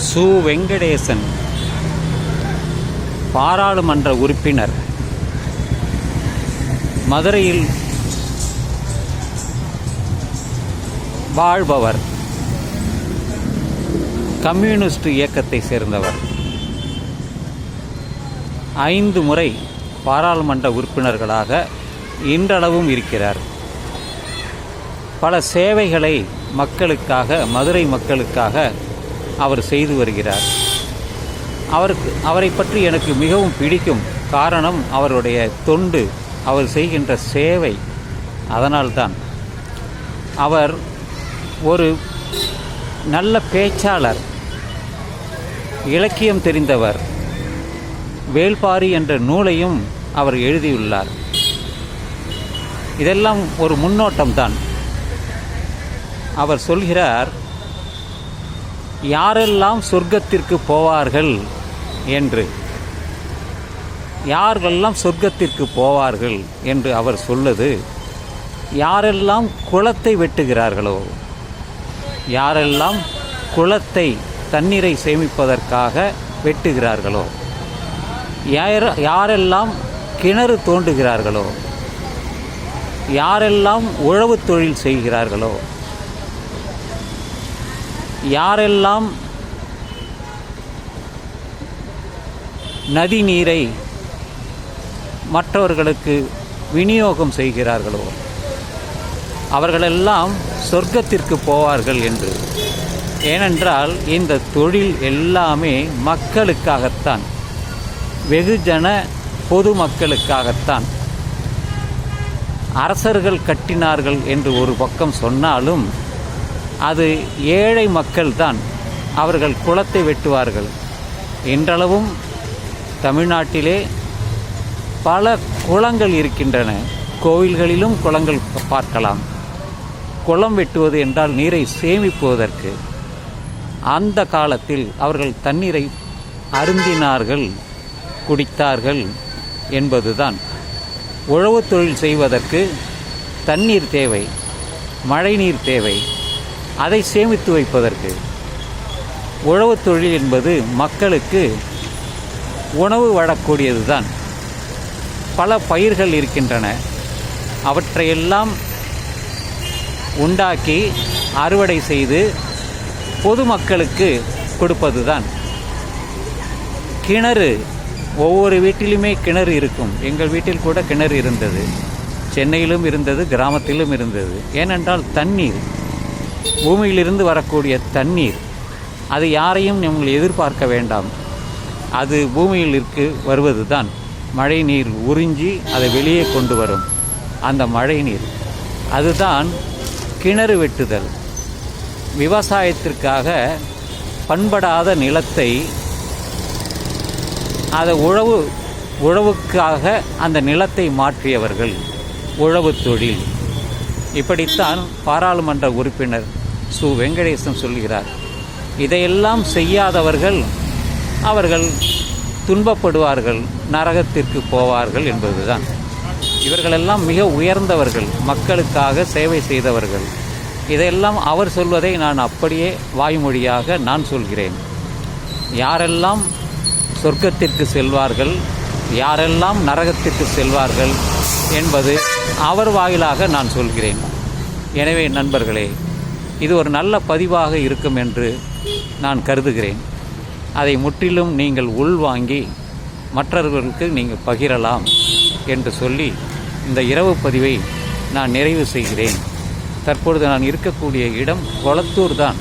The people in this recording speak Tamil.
சு. வெங்கடேசன் பாராளுமன்ற உறுப்பினர், மதுரையில் வாழ்பவர், கம்யூனிஸ்ட் இயக்கத்தை சேர்ந்தவர். 5 முறை பாராளுமன்ற உறுப்பினர்களாக இன்றளவும் இருக்கிறார். பல சேவைகளை மக்களுக்காக, மதுரை மக்களுக்காக அவர் செய்து வருகிறார். அவரை பற்றி எனக்கு மிகவும் பிடிக்கும். காரணம் அவருடைய தொண்டு, அவர் செய்கின்ற சேவை. அதனால்தான் அவர் ஒரு நல்ல பேச்சாளர், இலக்கியம் தெரிந்தவர். வேள்பாரி என்ற நூலையும் அவர் எழுதியுள்ளார். இதெல்லாம் ஒரு முன்னோட்டம்தான். அவர் சொல்கிறார், யாரெல்லாம் சொர்க்கத்திற்கு போவார்கள் என்று. யாரெல்லாம் சொர்க்கத்திற்கு போவார்கள் என்று அவர் சொல்லுது, யாரெல்லாம் குளத்தை வெட்டுகிறார்களோ, யாரெல்லாம் குளத்தை, தண்ணீரை சேமிப்பதற்காக வெட்டுகிறார்களோ, யாரெல்லாம் கிணறு தோண்டுகிறார்களோ, யாரெல்லாம் உழவு தொழில் செய்கிறார்களோ, யாரெல்லாம் நதி நீரை மற்றவர்களுக்கு விநியோகம் செய்கிறார்களோ, அவர்களெல்லாம் சொர்க்கத்திற்கு போவார்கள் என்று. ஏனென்றால் இந்த தொழில் எல்லாமே மக்களுக்காகத்தான், வெகுஜன பொதுமக்களுக்காகத்தான். அரசர்கள் கட்டினார்கள் என்று ஒரு பக்கம் சொன்னாலும் அது ஏழை மக்கள்தான். அவர்கள் குளத்தை வெட்டுவார்கள். இன்றளவும் தமிழ்நாட்டிலே பல குளங்கள் இருக்கின்றன. கோவில்களிலும் குளங்கள் பார்க்கலாம். குளம் வெட்டுவது என்றால் நீரை சேமிப்பதற்கு. அந்த காலத்தில் அவர்கள் தண்ணீரை அருந்தினார்கள், குடித்தார்கள் என்பதுதான். உழவு தொழில் செய்வதற்கு தண்ணீர் தேவை, மழை நீர் தேவை. அதை சேமித்து வைப்பதற்கு. உழவு தொழில் என்பது மக்களுக்கு உணவு வழக்கூடியது தான். பல பயிர்கள் இருக்கின்றன. அவற்றையெல்லாம் உண்டாக்கி அறுவடை செய்து பொதுமக்களுக்கு கொடுப்பது தான். கிணறு, ஒவ்வொரு வீட்டிலுமே கிணறு இருக்கும். எங்கள் வீட்டில் கூட கிணறு இருந்தது. சென்னையிலும் இருந்தது, கிராமத்திலும் இருந்தது. ஏனென்றால் தண்ணீர், பூமியிலிருந்து வரக்கூடிய தண்ணீர், அது யாரையும் நீங்கள் எதிர்பார்க்க வேண்டாம். அது பூமியிலிருக்கு வருவது தான். மழை நீர் உறிஞ்சி அதை வெளியே கொண்டு வரும் அந்த மழை நீர். அதுதான் கிணறு வெட்டுதல். விவசாயத்திற்காக பண்படாத நிலத்தை அதை உழவுக்காக அந்த நிலத்தை மாற்றியவர்கள். உழவு தொழில். இப்படித்தான் பாராளுமன்ற உறுப்பினர் சு. வெங்கடேசன் சொல்கிறார். இதையெல்லாம் செய்யாதவர்கள் அவர்கள் துன்பப்படுவார்கள், நரகத்திற்கு போவார்கள் என்பதுதான். இவர்களெல்லாம் மிக உயர்ந்தவர்கள், மக்களுக்காக சேவை செய்தவர்கள். இதையெல்லாம் அவர் சொல்வதை நான் அப்படியே வாய்மொழியாக நான் சொல்கிறேன். யாரெல்லாம் சொர்க்கத்திற்கு செல்வார்கள், யாரெல்லாம் நரகத்திற்கு செல்வார்கள் என்பது அவர் வாயிலாக நான் சொல்கிறேன். எனவே நண்பர்களே, இது ஒரு நல்ல பதிவாக இருக்கும் என்று நான் கருதுகிறேன். அதை முற்றிலும் நீங்கள் உள்வாங்கி மற்றவர்களுக்கு நீங்கள் பகிரலாம் என்று சொல்லி இந்த இரவு பதிவை நான் நிறைவு செய்கிறேன். தற்பொழுது நான் இருக்கக்கூடிய இடம் கொளத்தூர் தான்.